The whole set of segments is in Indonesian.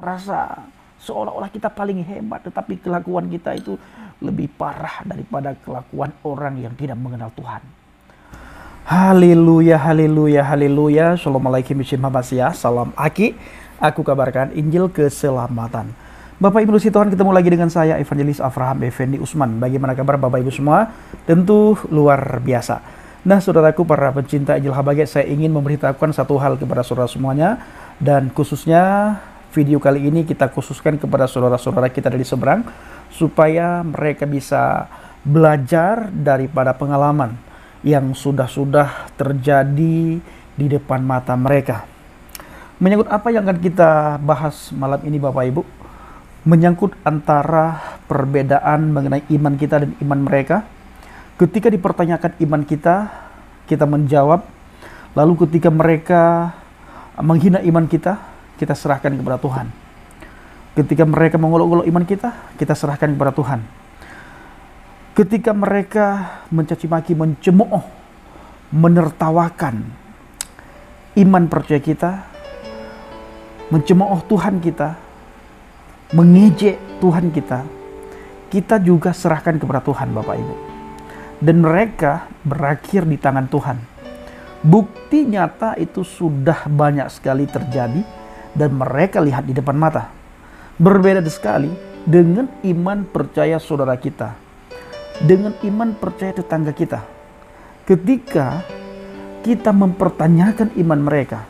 rasa seolah-olah kita paling hebat, tetapi kelakuan kita itu lebih parah daripada kelakuan orang yang tidak mengenal Tuhan. Haleluya, haleluya, haleluya. Assalamualaikum warahmatullahi wabarakatuh. Salam Aki. Aku kabarkan Injil keselamatan. Bapak Ibu si Tuhan, ketemu lagi dengan saya Evangelis Avraham Effendi Usman. Bagaimana kabar Bapak Ibu semua? Tentu luar biasa. Nah, saudaraku para pencinta Injil Habagat, saya ingin memberitahukan satu hal kepada saudara semuanya, dan khususnya video kali ini kita khususkan kepada saudara-saudara kita dari seberang, supaya mereka bisa belajar daripada pengalaman yang sudah terjadi di depan mata mereka. Menyangkut apa yang akan kita bahas malam ini Bapak Ibu? Menyangkut antara perbedaan mengenai iman kita dan iman mereka. Ketika dipertanyakan iman kita, kita menjawab. Lalu ketika mereka menghina iman kita serahkan kepada Tuhan. Ketika mereka mengolok-olok iman kita serahkan kepada Tuhan. Ketika mereka mencaci maki, mencemooh, menertawakan iman percaya kita, mencemooh Tuhan kita, mengejek Tuhan kita juga serahkan kepada Tuhan Bapak Ibu. Dan mereka berakhir di tangan Tuhan. Bukti nyata itu sudah banyak sekali terjadi dan mereka lihat di depan mata. Berbeda sekali dengan iman percaya saudara kita, dengan iman percaya tetangga kita. Ketika kita mempertanyakan iman mereka,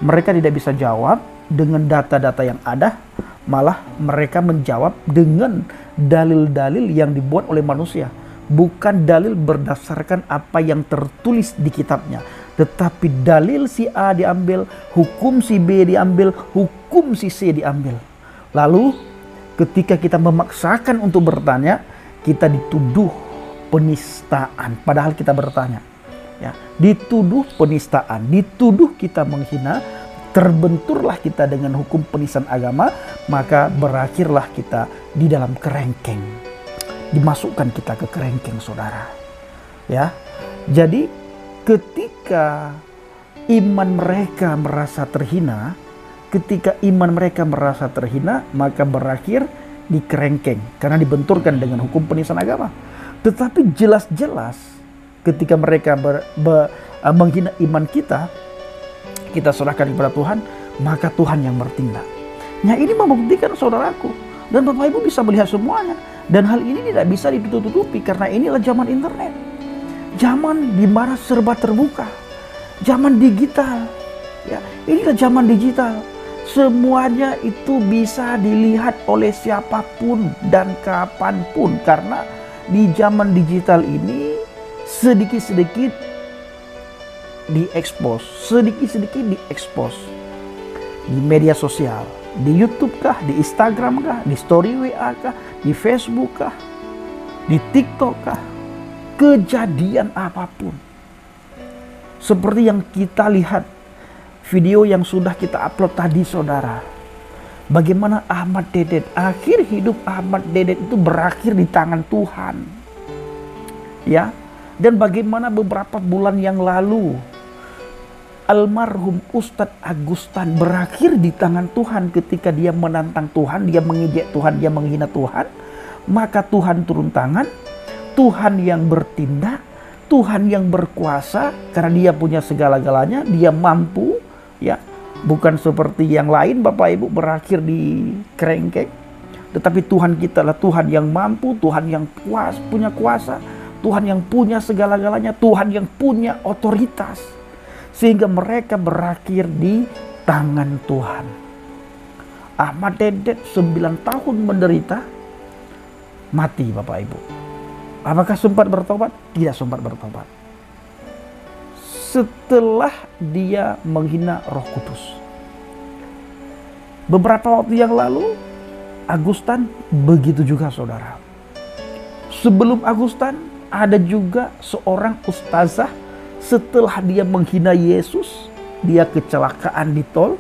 mereka tidak bisa jawab dengan data-data yang ada, malah mereka menjawab dengan dalil-dalil yang dibuat oleh manusia. Bukan dalil berdasarkan apa yang tertulis di kitabnya, tetapi dalil si A diambil, hukum si B diambil, hukum si C diambil. Lalu ketika kita memaksakan untuk bertanya, kita dituduh penistaan. Padahal kita bertanya, ya, dituduh penistaan, dituduh kita menghina. Terbenturlah kita dengan hukum penistaan agama, maka berakhirlah kita di dalam kerengkeng. Dimasukkan kita ke kerengkeng, saudara. Ya. Jadi ketika iman mereka merasa terhina, maka berakhir di kerengkeng karena dibenturkan dengan hukum penistaan agama. Tetapi jelas-jelas ketika mereka menghina iman kita serahkan kepada Tuhan, maka Tuhan yang bertindak. Nah, ini membuktikan saudaraku dan Bapak Ibu bisa melihat semuanya. Dan hal ini tidak bisa ditutup-tutupi karena inilah zaman internet. Zaman di mana serba terbuka. Zaman digital. Ya, inilah zaman digital. Semuanya itu bisa dilihat oleh siapapun dan kapanpun. Karena di zaman digital ini sedikit-sedikit diekspos, di media sosial, di YouTube kah, di Instagram kah, di story WA kah, di Facebook kah, di TikTok kah, kejadian apapun. Seperti yang kita lihat video yang sudah kita upload tadi, saudara. Bagaimana Ahmad Dedet, akhir hidup Ahmad Dedet itu berakhir di tangan Tuhan. Ya. Dan bagaimana beberapa bulan yang lalu almarhum Ustadz Agustan berakhir di tangan Tuhan ketika dia menantang Tuhan, dia mengejek Tuhan, dia menghina Tuhan. Maka Tuhan turun tangan, Tuhan yang bertindak, Tuhan yang berkuasa karena dia punya segala-galanya, dia mampu, ya. Bukan seperti yang lain Bapak Ibu berakhir di kerengkeng. Tetapi Tuhan kita adalah Tuhan yang mampu, Tuhan yang punya kuasa, Tuhan yang punya segala-galanya, Tuhan yang punya otoritas. Sehingga mereka berakhir di tangan Tuhan. Ahmad Dedet 9 tahun menderita, mati Bapak Ibu. Apakah sempat bertobat? Tidak sempat bertobat. Setelah dia menghina Roh Kudus. Beberapa waktu yang lalu, Agustan begitu juga saudara. Sebelum Agustan, ada juga seorang ustazah, setelah dia menghina Yesus, dia kecelakaan di tol,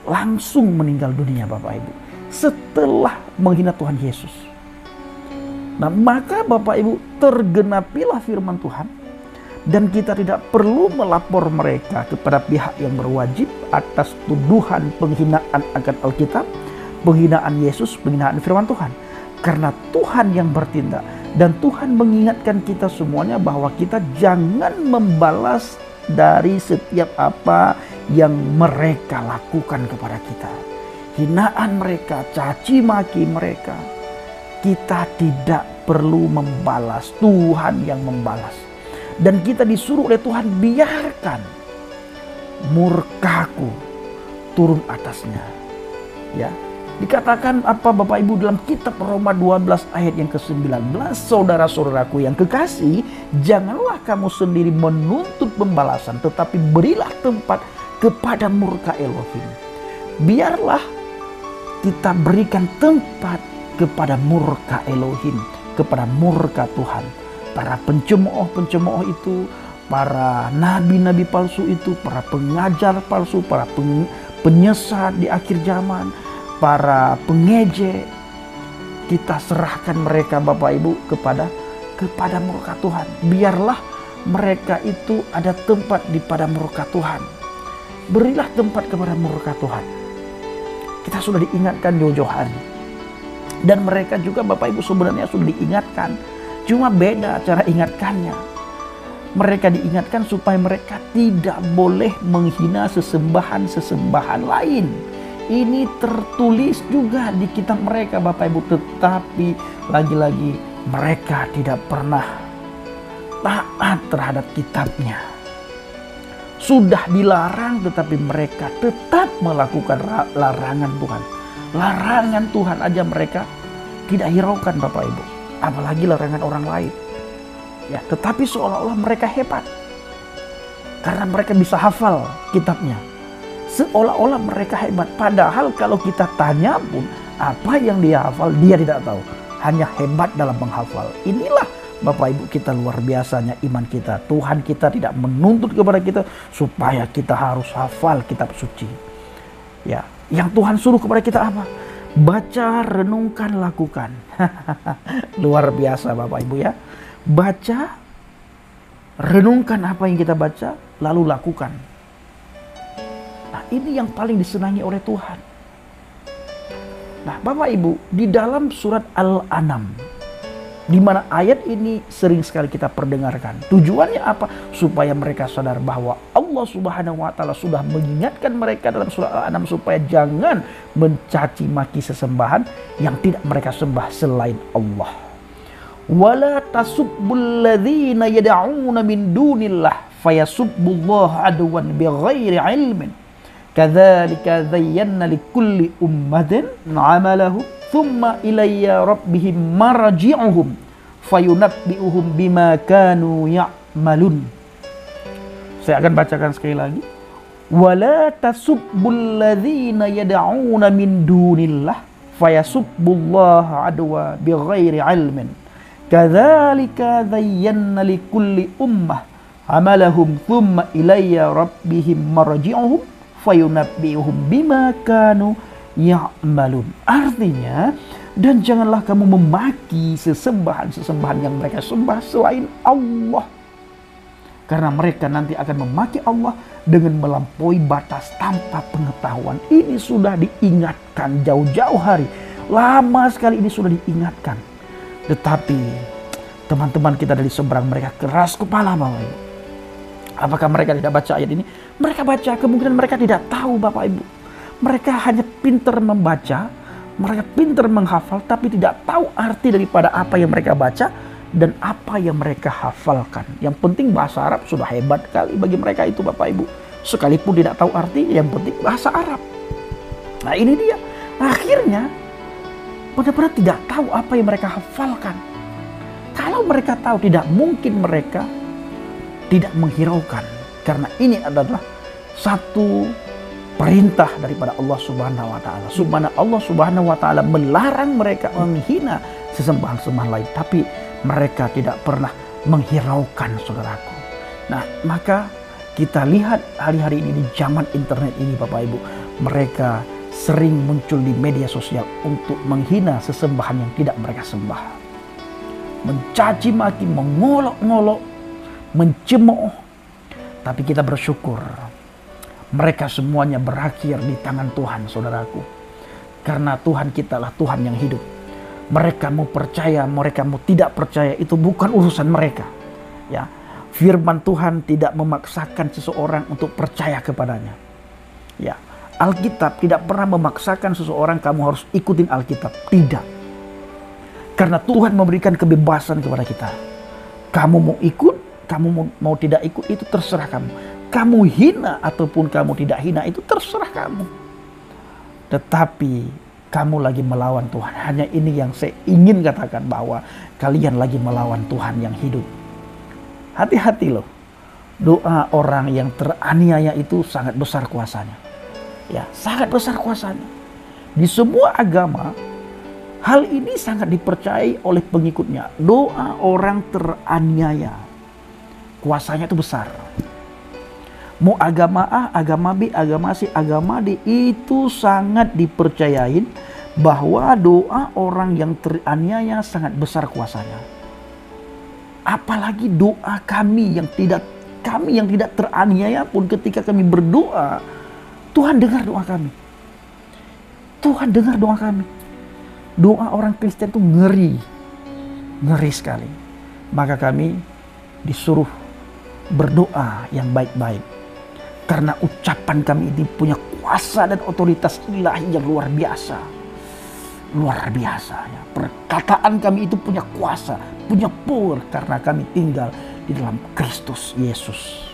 langsung meninggal dunia Bapak Ibu. Setelah menghina Tuhan Yesus. Nah, maka Bapak Ibu, tergenapilah firman Tuhan. Dan kita tidak perlu melapor mereka kepada pihak yang berwajib atas tuduhan penghinaan akan Alkitab. penghinaan Yesus, penghinaan firman Tuhan. Karena Tuhan yang bertindak. Dan Tuhan mengingatkan kita semuanya bahwa kita jangan membalas dari setiap apa yang mereka lakukan kepada kita. Hinaan mereka, caci maki mereka. Kita tidak perlu membalas, Tuhan yang membalas. Dan kita disuruh oleh Tuhan, biarkan murkaku turun atasnya. Ya. Dikatakan apa Bapak Ibu dalam kitab Roma 12 ayat yang ke-19, saudara-saudaraku yang kekasih, janganlah kamu sendiri menuntut pembalasan, tetapi berilah tempat kepada murka Elohim. Biarlah kita berikan tempat kepada murka Elohim, kepada murka Tuhan. Para pencemooh-pencemooh itu, para nabi-nabi palsu itu, para pengajar palsu, para penyesat di akhir zaman, para pengejek, kita serahkan mereka Bapak Ibu kepada murka Tuhan. Biarlah mereka itu ada tempat di pada murka Tuhan. Berilah tempat kepada murka Tuhan. Kita sudah diingatkan jauh-jauh hari. Dan mereka juga Bapak Ibu sebenarnya sudah diingatkan. Cuma beda cara ingatkannya. Mereka diingatkan supaya mereka tidak boleh menghina sesembahan-sesembahan lain. Ini tertulis juga di kitab mereka Bapak Ibu. Tetapi lagi-lagi mereka tidak pernah taat terhadap kitabnya. Sudah dilarang tetapi mereka tetap melakukan larangan Tuhan. Larangan Tuhan aja mereka tidak hiraukan Bapak Ibu. Apalagi larangan orang lain. Ya, tetapi seolah-olah mereka hebat. Karena mereka bisa hafal kitabnya. Seolah-olah mereka hebat. Padahal kalau kita tanya pun apa yang dia hafal dia tidak tahu. Hanya hebat dalam menghafal. Inilah Bapak Ibu kita luar biasanya iman kita. Tuhan kita tidak menuntut kepada kita supaya kita harus hafal kitab suci. Ya, yang Tuhan suruh kepada kita apa? Baca, renungkan, lakukan. Luar biasa Bapak Ibu ya. Baca, renungkan apa yang kita baca, lalu lakukan. Nah, ini yang paling disenangi oleh Tuhan. Nah, Bapak Ibu, di dalam surat Al-An'am, di mana ayat ini sering sekali kita perdengarkan. Tujuannya apa? Supaya mereka sadar bahwa Allah Subhanahu wa taala sudah mengingatkan mereka dalam surat Al-An'am supaya jangan mencaci maki sesembahan yang tidak mereka sembah selain Allah. Wala tasubbul ladzina yad'una min dunillah fayasubbullaha adwan bighairi ilmin. Kadzalika zayyana likulli ummatin 'amalahum thumma ilayya rabbihim marji'uhum fayunabbi'uhum bima kanu ya'malun. Saya akan bacakan sekali lagi. Wala tasubbul ladzina yad'una min dunillah fayasubbullaha adwa bighairi ilmin. Kadzalika zayyana likulli ummah 'amalahum thumma ilayya rabbihim marji'uhum fayunabbi'uhum bima kanu ya'malun. Artinya, dan janganlah kamu memaki sesembahan-sesembahan yang mereka sembah selain Allah. Karena mereka nanti akan memaki Allah dengan melampaui batas tanpa pengetahuan. Ini sudah diingatkan jauh-jauh hari. Lama sekali ini sudah diingatkan. Tetapi teman-teman kita dari seberang mereka keras kepala Bapak Ibu. Apakah mereka tidak baca ayat ini? Mereka baca, kemungkinan mereka tidak tahu Bapak Ibu. Mereka hanya pintar membaca, mereka pintar menghafal, tapi tidak tahu arti daripada apa yang mereka baca dan apa yang mereka hafalkan. Yang penting bahasa Arab sudah hebat kali bagi mereka itu Bapak Ibu. Sekalipun tidak tahu arti, yang penting bahasa Arab. Nah ini dia. Akhirnya benar-benar tidak tahu apa yang mereka hafalkan. Kalau mereka tahu, tidak mungkin mereka tidak menghiraukan. Karena ini adalah satu perintah daripada Allah Subhanahu wa taala. Subhana Allah Subhanahu wa taala melarang mereka menghina sesembahan-sembahan lain, tapi mereka tidak pernah menghiraukan saudaraku. Nah, maka kita lihat hari-hari ini di zaman internet ini Bapak Ibu, mereka sering muncul di media sosial untuk menghina sesembahan yang tidak mereka sembah. Mencaci maki, mengolok-ngolok, mencemooh. Tapi kita bersyukur mereka semuanya berakhir di tangan Tuhan saudaraku. Karena Tuhan kita lah Tuhan yang hidup. Mereka mau percaya, mereka mau tidak percaya, itu bukan urusan mereka. Ya, firman Tuhan tidak memaksakan seseorang untuk percaya kepadanya. Ya, Alkitab tidak pernah memaksakan seseorang kamu harus ikutin Alkitab. Tidak. Karena Tuhan memberikan kebebasan kepada kita. Kamu mau ikut, kamu mau tidak ikut, itu terserah kamu. Kamu hina ataupun kamu tidak hina, itu terserah kamu. Tetapi kamu lagi melawan Tuhan. Hanya ini yang saya ingin katakan, bahwa kalian lagi melawan Tuhan yang hidup. Hati-hati loh. Doa orang yang teraniaya itu sangat besar kuasanya. Ya, sangat besar kuasanya. Di semua agama, hal ini sangat dipercayai oleh pengikutnya. Doa orang teraniaya, kuasanya itu besar. Mau agama A, agama B, agama C, agama D, itu sangat dipercayain bahwa doa orang yang teraniaya sangat besar kuasanya. Apalagi doa kami yang tidak teraniaya pun, ketika kami berdoa, Tuhan dengar doa kami. Tuhan dengar doa kami. Doa orang Kristen itu ngeri sekali. Maka kami disuruh berdoa yang baik-baik. Karena ucapan kami ini punya kuasa dan otoritas ilahi yang luar biasa. Luar biasa ya. Perkataan kami itu punya kuasa, punya power, karena kami tinggal di dalam Kristus Yesus.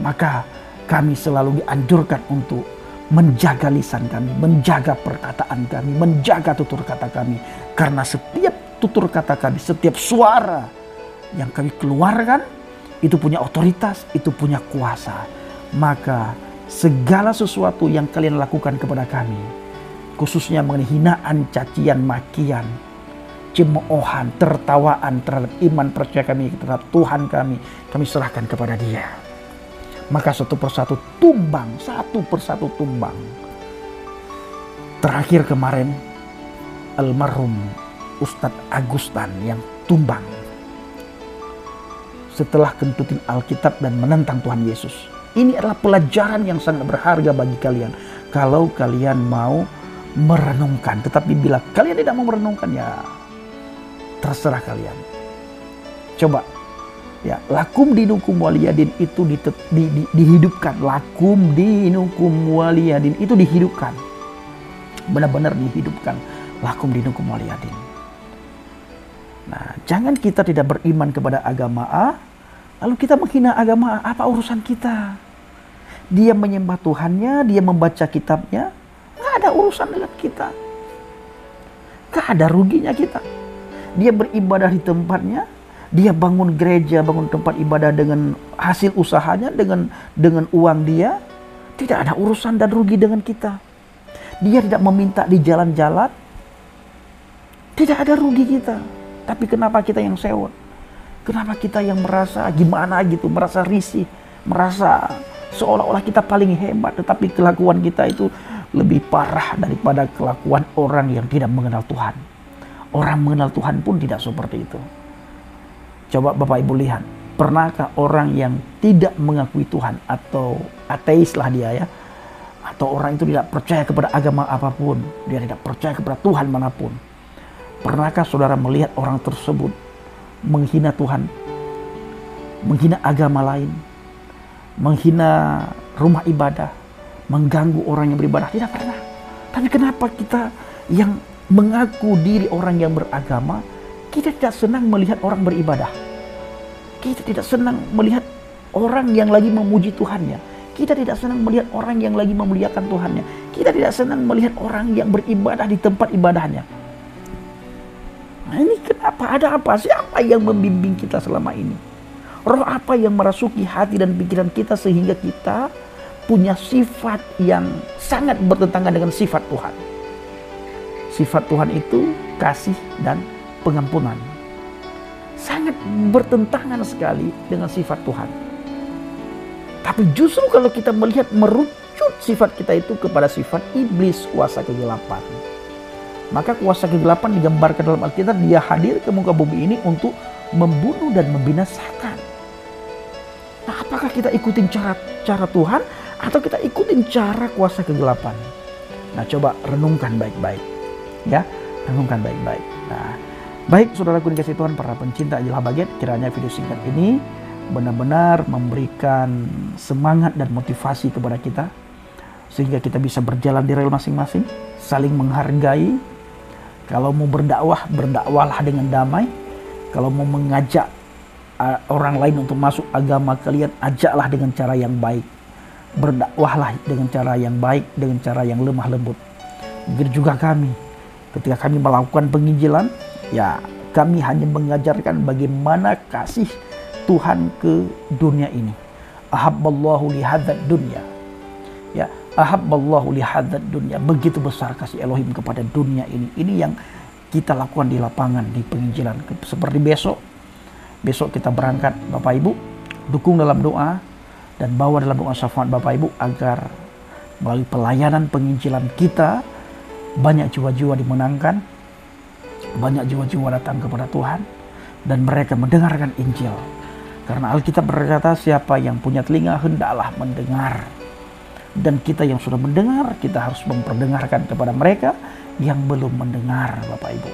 Maka kami selalu dianjurkan untuk menjaga lisan kami, menjaga perkataan kami, menjaga tutur kata kami. Karena setiap tutur kata kami, setiap suara yang kami keluarkan, itu punya otoritas, itu punya kuasa. Maka segala sesuatu yang kalian lakukan kepada kami, khususnya mengenai hinaan, cacian, makian, cemoohan, tertawaan terhadap iman percaya kami terhadap Tuhan kami serahkan kepada Dia. Maka satu persatu tumbang. Terakhir kemarin, almarhum Ustadz Agustan yang tumbang setelah kentutin Alkitab dan menentang Tuhan Yesus. Ini adalah pelajaran yang sangat berharga bagi kalian. Kalau kalian mau merenungkan. Tetapi bila kalian tidak mau merenungkan, ya terserah kalian. Coba. Ya, lakum dinukum waliyadin itu dihidupkan. Lakum dinukum waliyadin itu dihidupkan. Benar-benar dihidupkan. Lakum dinukum waliyadin. Nah, jangan kita tidak beriman kepada agama A, lalu kita menghina agama A. Apa urusan kita? Dia menyembah Tuhannya, dia membaca kitabnya, nggak ada urusan dengan kita. Nggak ada ruginya kita. Dia beribadah di tempatnya, dia bangun gereja, bangun tempat ibadah dengan hasil usahanya, dengan uang dia. Tidak ada urusan dan rugi dengan kita. Dia tidak meminta di jalan-jalan, tidak ada rugi kita. Tapi kenapa kita yang sewot? Kenapa kita yang merasa gimana gitu, merasa risih, merasa seolah-olah kita paling hebat, tetapi kelakuan kita itu lebih parah daripada kelakuan orang yang tidak mengenal Tuhan. Orang mengenal Tuhan pun tidak seperti itu. Coba Bapak Ibu lihat, pernahkah orang yang tidak mengakui Tuhan atau ateis lah dia ya, atau orang itu tidak percaya kepada agama apapun, dia tidak percaya kepada Tuhan manapun. Pernahkah saudara melihat orang tersebut menghina Tuhan, menghina agama lain, menghina rumah ibadah, mengganggu orang yang beribadah? Tidak pernah. Tapi kenapa kita yang mengaku diri orang yang beragama, kita tidak senang melihat orang beribadah? Kita tidak senang melihat orang yang lagi memuji Tuhannya. Kita tidak senang melihat orang yang lagi memuliakan Tuhannya. Kita tidak senang melihat orang yang beribadah di tempat ibadahnya. Nah, ini kenapa? Ada apa? Siapa yang membimbing kita selama ini? Roh apa yang merasuki hati dan pikiran kita sehingga kita punya sifat yang sangat bertentangan dengan sifat Tuhan? Sifat Tuhan itu kasih dan pengampunan. Sangat bertentangan sekali dengan sifat Tuhan. Tapi justru kalau kita melihat merucut sifat kita itu kepada sifat iblis, kuasa kegelapan. Maka kuasa kegelapan digambarkan dalam Alkitab, dia hadir ke muka bumi ini untuk membunuh dan membinasakan. Nah, apakah kita ikutin cara Tuhan atau kita ikutin cara kuasa kegelapan? Nah, coba renungkan baik-baik. Ya, renungkan baik-baik. Nah, baik saudaraku dikasih Tuhan, para pencinta Injil Habaget, kiranya video singkat ini benar-benar memberikan semangat dan motivasi kepada kita, sehingga kita bisa berjalan di rel masing-masing, saling menghargai. Kalau mau berdakwah, berdakwahlah dengan damai. Kalau mau mengajak orang lain untuk masuk agama kalian, ajaklah dengan cara yang baik. Berdakwahlah dengan cara yang baik, dengan cara yang lemah lembut. Begitu juga kami, ketika kami melakukan penginjilan, ya kami hanya mengajarkan bagaimana kasih Tuhan ke dunia ini. Ahabballahu lihadzat dunya. Ya, ahabballahu lihadzat dunya. Begitu besar kasih Elohim kepada dunia ini. Ini yang kita lakukan di lapangan, di penginjilan. Seperti besok kita berangkat, Bapak Ibu, dukung dalam doa dan bawa dalam doa syafaat Bapak Ibu, agar melalui pelayanan penginjilan kita banyak jiwa-jiwa dimenangkan, banyak jiwa-jiwa datang kepada Tuhan, dan mereka mendengarkan Injil. Karena Alkitab berkata, siapa yang punya telinga hendaklah mendengar. Dan kita yang sudah mendengar, kita harus memperdengarkan kepada mereka yang belum mendengar, Bapak Ibu.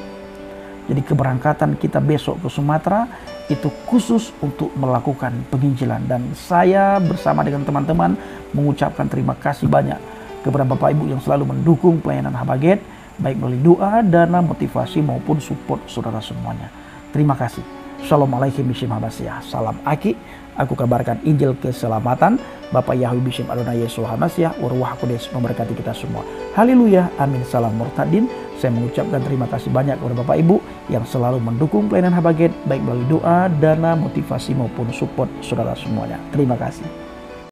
Jadi keberangkatan kita besok ke Sumatera itu khusus untuk melakukan penginjilan. Dan saya bersama dengan teman-teman mengucapkan terima kasih banyak kepada Bapak Ibu yang selalu mendukung pelayanan Habaget, baik melalui doa, dana, motivasi maupun support saudara semuanya. Terima kasih. Shalom alaikum bishim Habasyah. Salam Aki. Aku kabarkan Injil keselamatan. Bapak Yahweh bishim Adonai Yesus Hamasyah. Urwah Kodes memberkati kita semua. Haleluya. Amin. Salam murtadin. Saya mengucapkan terima kasih banyak kepada Bapak Ibu yang selalu mendukung pelayanan Habaget, baik melalui doa, dana, motivasi maupun support saudara semuanya. Terima kasih.